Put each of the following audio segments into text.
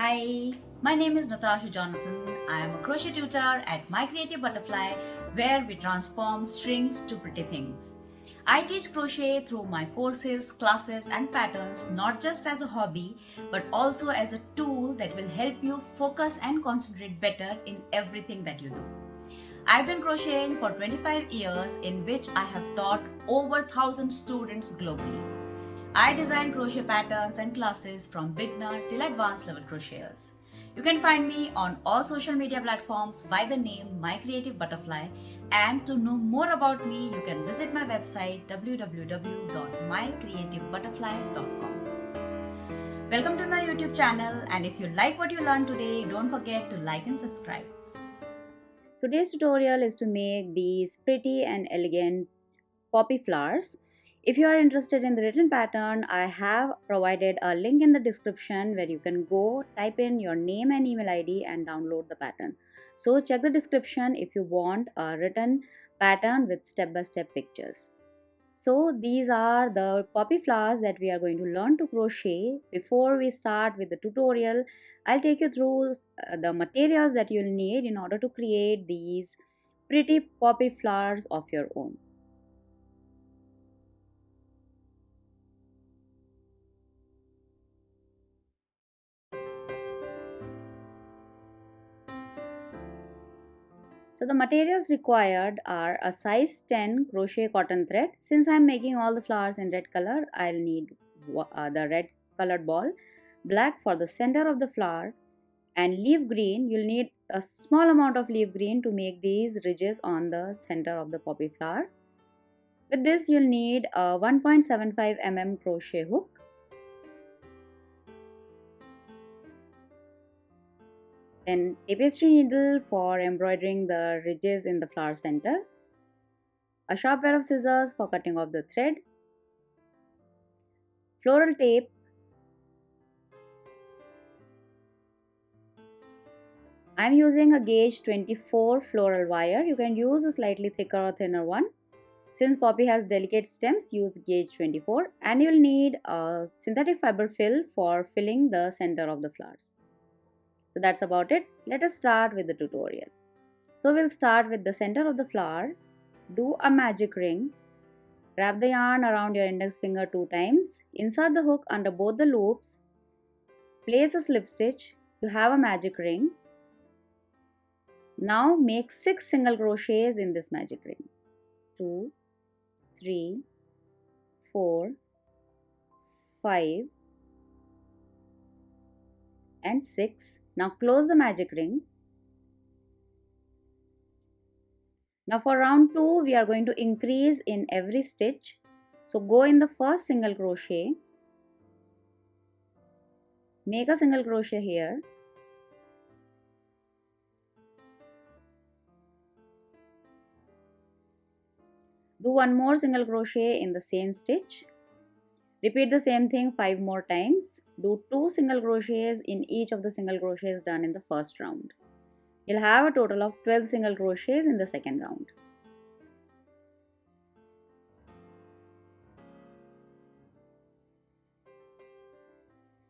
Hi, my name is Natasha Jonathan. I am a crochet tutor at My Creative Butterfly where we transform strings to pretty things. I teach crochet through my courses, classes and patterns not just as a hobby but also as a tool that will help you focus and concentrate better in everything that you do. I've been crocheting for 25 years in which I have taught over 1,000 students globally. I design crochet patterns and classes from beginner till advanced level crocheters. You can find me on all social media platforms by the name My Creative Butterfly, and to know more about me you can visit my website www.mycreativebutterfly.com. Welcome to my YouTube channel, and if you like what you learned today, don't forget to like and subscribe. Today's tutorial is to make these pretty and elegant poppy flowers. If you are interested in the written pattern, I have provided a link in the description where you can go type in your name and email ID and download the pattern. So check the description if you want a written pattern with step-by-step pictures. So these are the poppy flowers that we are going to learn to crochet. Before we start with the tutorial, I'll take you through the materials that you'll need in order to create these pretty poppy flowers of your own. So the materials required are a size 10 crochet cotton thread. Since I am making all the flowers in red color, I'll need the red colored ball, black for the center of the flower, and leaf green. You'll need a small amount of leaf green to make these ridges on the center of the poppy flower. With this, you'll need a 1.75 mm crochet hook, then tapestry needle for embroidering the ridges in the flower center, a sharp pair of scissors for cutting off the thread, floral tape, I am using a gauge 24 floral wire. You can use a slightly thicker or thinner one. Since poppy has delicate stems, use gauge 24, and you'll need a synthetic fiber fill for filling the center of the flowers. So that's about it. Let us start with the tutorial. So we'll start with the center of the flower. Do a magic ring. Wrap the yarn around your index finger 2 times. Insert the hook under both the loops. Place a slip stitch. You have a magic ring. Now make 6 single crochets in this magic ring. 2, 3, 4, 5 and 6. Now close the magic ring. Now for round 2 we are going to increase in every stitch. So go in the first single crochet. Make a single crochet here. Do one more single crochet in the same stitch. Repeat the same thing 5 more times. Do 2 single crochets in each of the single crochets done in the first round. You'll have a total of 12 single crochets in the second round.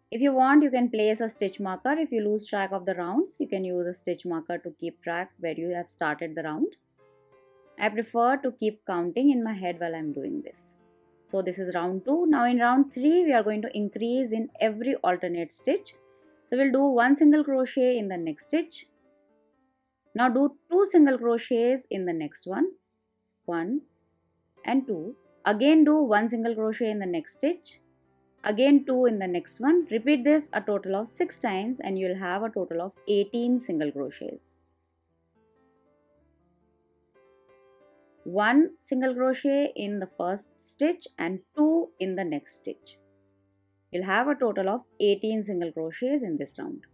If you want, you can place a stitch marker. If you lose track of the rounds, you can use a stitch marker to keep track where you have started the round. I prefer to keep counting in my head while I'm doing this. So this is round 2. Now in round 3, we are going to increase in every alternate stitch. So we'll do 1 single crochet in the next stitch. Now do 2 single crochets in the next one. 1 and 2. Again do 1 single crochet in the next stitch. Again 2 in the next one. Repeat this a total of 6 times and you will have a total of 18 single crochets. 1 single crochet in the first stitch and 2 in the next stitch. You'll have a total of 18 single crochets in this round.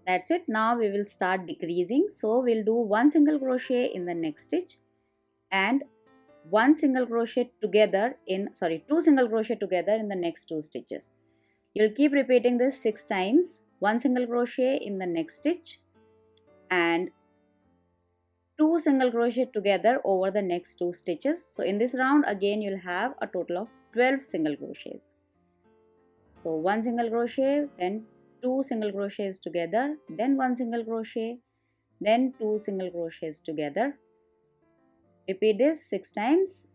That's it. Now we will start decreasing. So we'll do 1 single crochet in the next stitch and 1 single crochet together in 2 single crochet together in the next 2 stitches. You'll keep repeating this 6 times, 1 single crochet in the next stitch and 2 single crochet together over the next 2 stitches. So in this round again you'll have a total of 12 single crochets. So 1 single crochet, then 2 single crochets together, then 1 single crochet, then 2 single crochets together. Repeat this 6 times.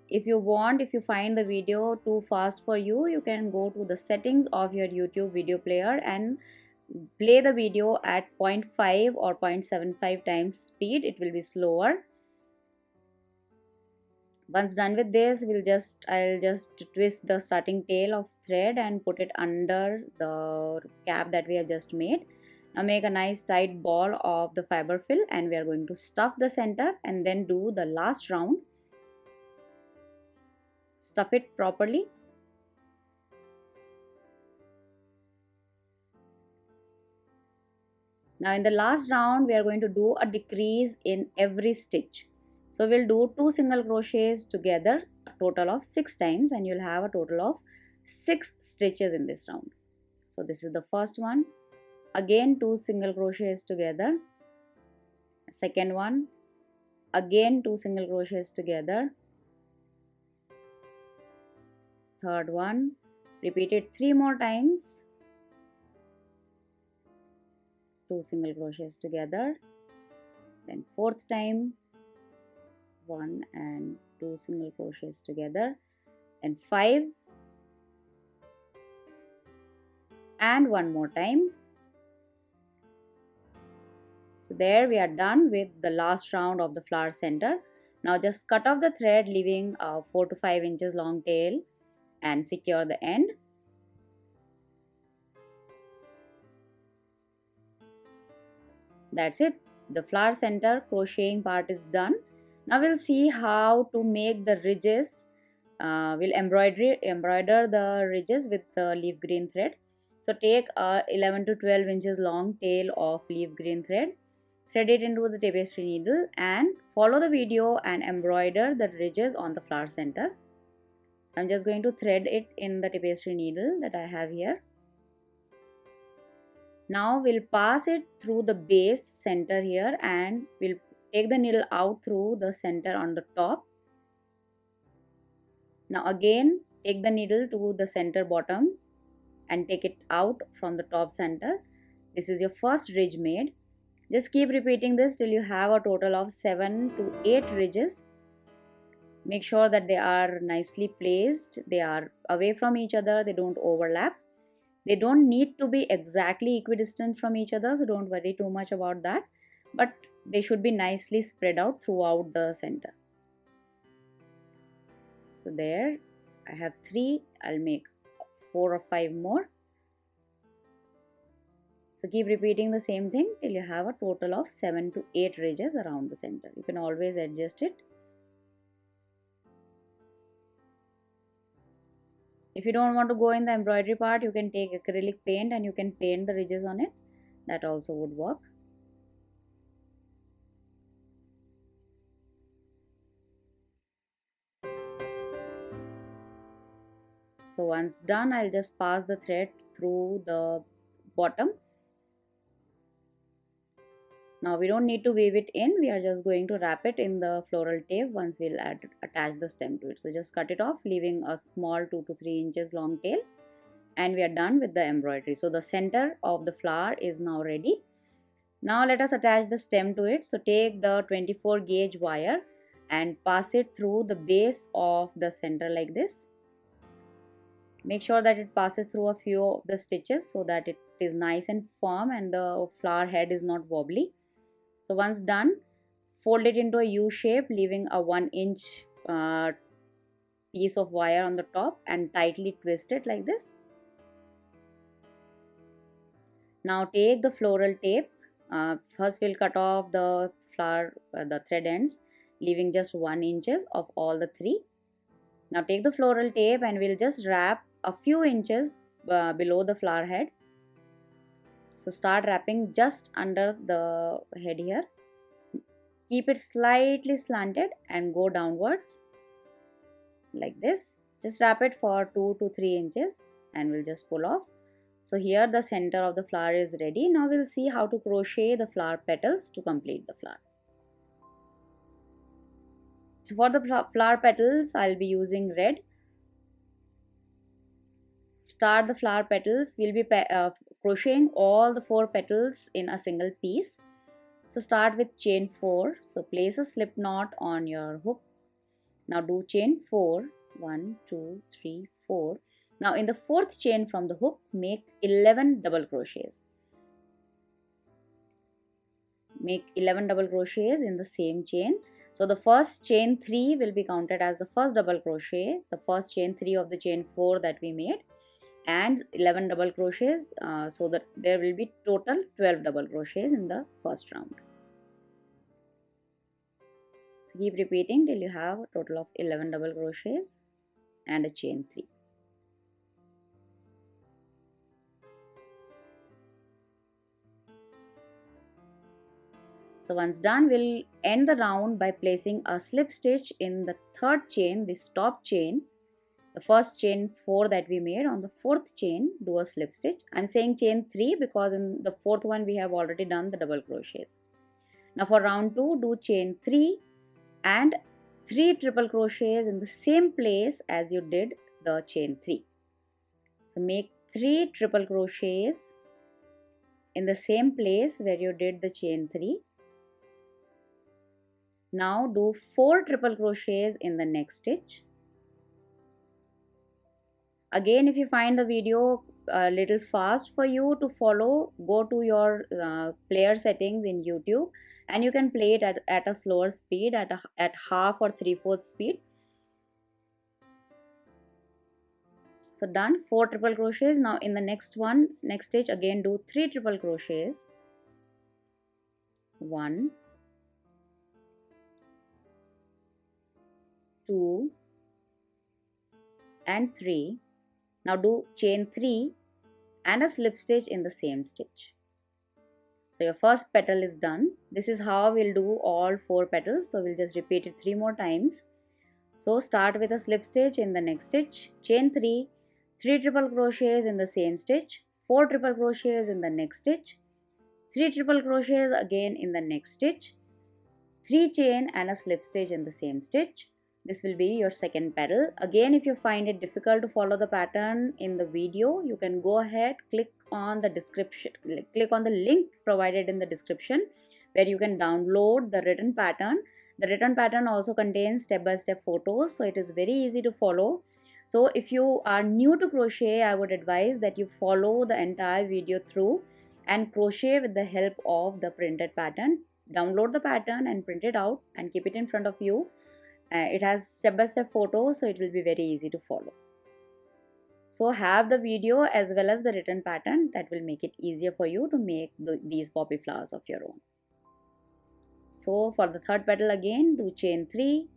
If you find the video too fast for you, you can go to the settings of your YouTube video player and play the video at 0.5 or 0.75 times speed. It will be slower. Once done with this, I'll just twist the starting tail of thread and put it under the cap that we have just made. Now make a nice tight ball of the fiber fill and we are going to stuff the center and then do the last round. Stuff it properly. Now in the last round we are going to do a decrease in every stitch. So we'll do 2 single crochets together a total of 6 times and you'll have a total of 6 stitches in this round. So this is the first one. Again 2 single crochets together. Second one. Again 2 single crochets together. Third one. Repeat it 3 more times. 2 single crochets together. Then fourth time. 1 and 2 single crochets together, and 5 and one more time. So there we are done with the last round of the flower center. Now just cut off the thread, leaving a 4 to 5 inches long tail and secure the end. That's it. The flower center crocheting part is done. Now we'll see how to make the ridges. We'll embroider the ridges with the leaf green thread. So take a 11 to 12 inches long tail of leaf green thread. Thread it into the tapestry needle and follow the video and embroider the ridges on the flower center. I'm just going to thread it in the tapestry needle that I have here. Now we'll pass it through the base center here and we'll take the needle out through the center on the top. Now again take the needle to the center bottom and take it out from the top center. This is your first ridge made. Just keep repeating this till you have a total of 7 to 8 ridges. Make sure that they are nicely placed. They are away from each other. They don't overlap. They don't need to be exactly equidistant from each other, so don't worry too much about that. But they should be nicely spread out throughout the center. So there I have 3. I'll make 4 or 5 more. So keep repeating the same thing till you have a total of 7 to 8 ridges around the center. You can always adjust it. If you don't want to go in the embroidery part, you can take acrylic paint and you can paint the ridges on it. That also would work. So once done, I'll just pass the thread through the bottom. Now we don't need to weave it in. We are just going to wrap it in the floral tape once we'll attach the stem to it. So just cut it off, leaving a small 2 to 3 inches long tail. And we are done with the embroidery. So the center of the flower is now ready. Now let us attach the stem to it. So take the 24 gauge wire and pass it through the base of the center like this. Make sure that it passes through a few of the stitches so that it is nice and firm and the flower head is not wobbly. So once done, fold it into a U shape, leaving a 1 inch piece of wire on the top and tightly twist it like this. Now take the floral tape. First we'll cut off the flower, the thread ends, leaving just 1 inches of all the 3. Now take the floral tape and we'll just wrap a few inches below the flower head. So start wrapping just under the head here. Keep it slightly slanted and go downwards like this. Just wrap it for 2 to 3 inches and we'll just pull off. So here the center of the flower is ready. Now we'll see how to crochet the flower petals to complete the flower. So for the flower petals, I'll be using red. Start the flower petals. We'll be crocheting all the 4 petals in a single piece. So start with chain 4. So place a slip knot on your hook. Now do chain 4. 1, 2, 3, 4. Now in the 4th chain from the hook, make 11 double crochets. Make 11 double crochets in the same chain. So the first chain 3 will be counted as the first double crochet, the first chain 3 of the chain 4 that we made, and 11 double crochets, so that there will be total 12 double crochets in the first round. So keep repeating till you have a total of 11 double crochets and a chain 3. So once done, we'll end the round by placing a slip stitch in the 3rd chain, this top chain. The first chain 4 that we made, on the 4th chain do a slip stitch. I'm saying chain 3 because in the 4th one we have already done the double crochets. Now for round 2, do chain 3 and 3 triple crochets in the same place as you did the chain 3. So make 3 triple crochets in the same place where you did the chain 3. Now do 4 triple crochets in the next stitch. Again, if you find the video a little fast for you to follow, go to your player settings in YouTube and you can play it at a slower speed, at half or 3/4 speed. So done, 4 triple crochets. Now in the next stitch, again do 3 triple crochets. 1, 2 and 3. Now do chain 3 and a slip stitch in the same stitch. So your first petal is done. This is how we'll do all 4 petals. So we'll just repeat it 3 more times. So start with a slip stitch in the next stitch, chain 3, 3 triple crochets in the same stitch, 4 triple crochets in the next stitch, 3 triple crochets again in the next stitch, 3 chain and a slip stitch in the same stitch. This will be your second petal. Again, if you find it difficult to follow the pattern in the video, you can go ahead, click on the description, click on the link provided in the description where you can download the written pattern. The written pattern also contains step-by-step photos, so it is very easy to follow. So if you are new to crochet, I would advise that you follow the entire video through and crochet with the help of the printed pattern. Download the pattern and print it out and keep it in front of you. It has step-by-step photos, so it will be very easy to follow. So have the video as well as the written pattern. That will make it easier for you to make these poppy flowers of your own. So for the third petal, again do chain 3,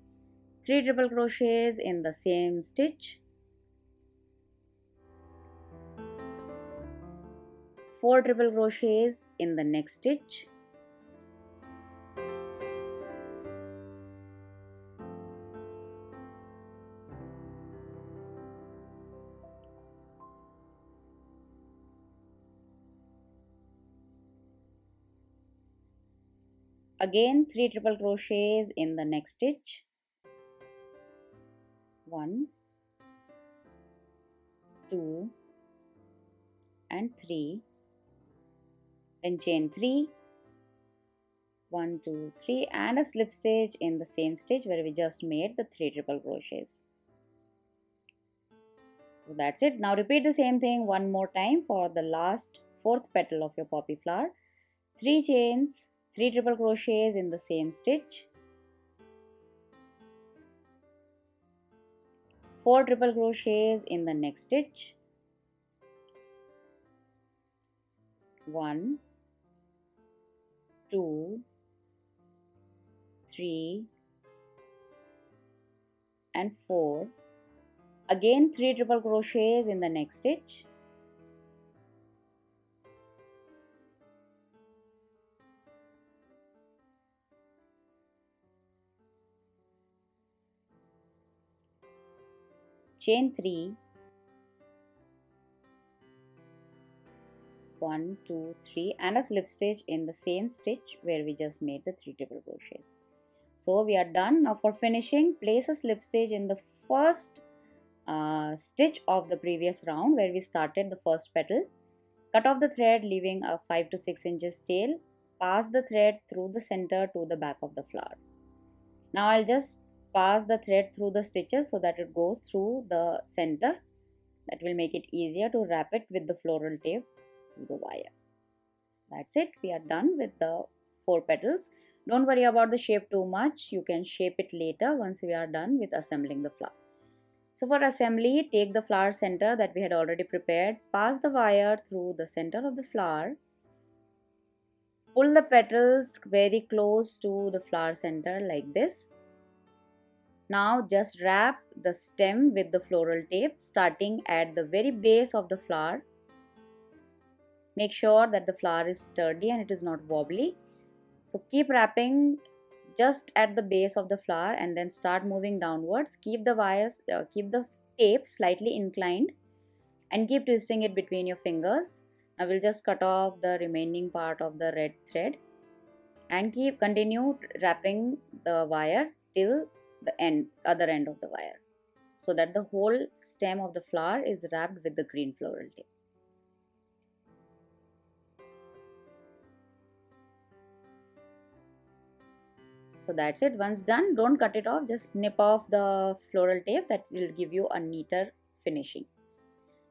3 triple crochets in the same stitch, 4 triple crochets in the next stitch, again 3 triple crochets in the next stitch, 1, 2 and 3, then chain 3, 1, 2, 3 and a slip stitch in the same stitch where we just made the 3 triple crochets. So that's it. Now repeat the same thing one more time for the last 4th petal of your poppy flower. 3 chains, 3 triple crochets in the same stitch, 4 triple crochets in the next stitch, 1, 2, 3 and 4. Again 3 triple crochets in the next stitch, chain 3, 1 2 3 and a slip stitch in the same stitch where we just made the 3 triple crochets. So we are done. Now for finishing, place a slip stitch in the first stitch of the previous round where we started the first petal. Cut off the thread leaving a 5 to 6 inches tail. Pass the thread through the center to the back of the flower. Now I'll just pass the thread through the stitches so that it goes through the center. That will make it easier to wrap it with the floral tape through the wire. That's it. We are done with the 4 petals. Don't worry about the shape too much. You can shape it later once we are done with assembling the flower. So for assembly, take the flower center that we had already prepared. Pass the wire through the center of the flower. Pull the petals very close to the flower center like this. Now just wrap the stem with the floral tape starting at the very base of the flower. Make sure that the flower is sturdy and it is not wobbly. So keep wrapping just at the base of the flower and then start moving downwards. Keep the tape slightly inclined and keep twisting it between your fingers. I will just cut off the remaining part of the red thread and continue wrapping the wire till the other end of the wire, so that the whole stem of the flower is wrapped with the green floral tape. So that's it. Once done, don't cut it off, just snip off the floral tape. That will give you a neater finishing.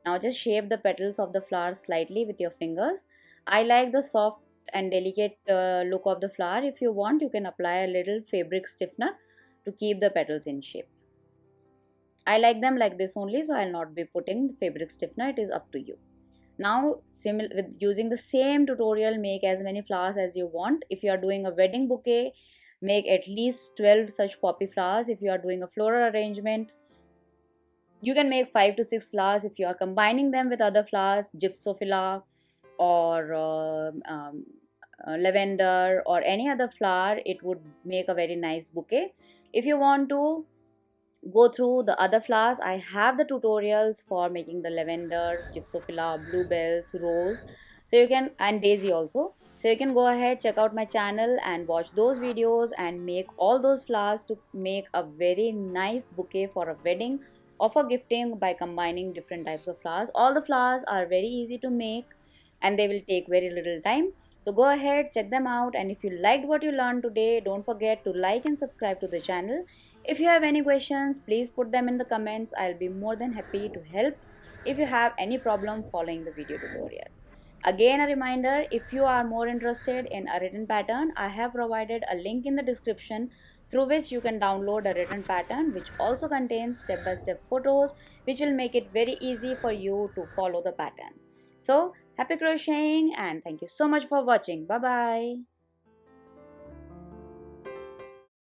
Now just shape the petals of the flower slightly with your fingers. I like the soft and delicate look of the flower. If you want, you can apply a little fabric stiffener to keep the petals in shape. I like them like this only, so I'll not be putting the fabric stiffener. It is up to you. Now with using the same tutorial, make as many flowers as you want. If you are doing a wedding bouquet, make at least 12 such poppy flowers. If you are doing a floral arrangement, you can make 5 to 6 flowers. If you are combining them with other flowers, gypsophila or lavender or any other flower, it would make a very nice bouquet. If you want to go through the other flowers, I have the tutorials for making the lavender, gypsophila, bluebells, rose, so you can, and daisy also. So you can go ahead, check out my channel and watch those videos and make all those flowers to make a very nice bouquet for a wedding or for gifting by combining different types of flowers. All the flowers are very easy to make and they will take very little time. So go ahead, check them out, and if you liked what you learned today, don't forget to like and subscribe to the channel. If you have any questions, please put them in the comments. I'll be more than happy to help if you have any problem following the video tutorial. Again, a reminder, if you are more interested in a written pattern, I have provided a link in the description through which you can download a written pattern which also contains step-by-step photos which will make it very easy for you to follow the pattern. So, happy crocheting and thank you so much for watching. Bye-bye.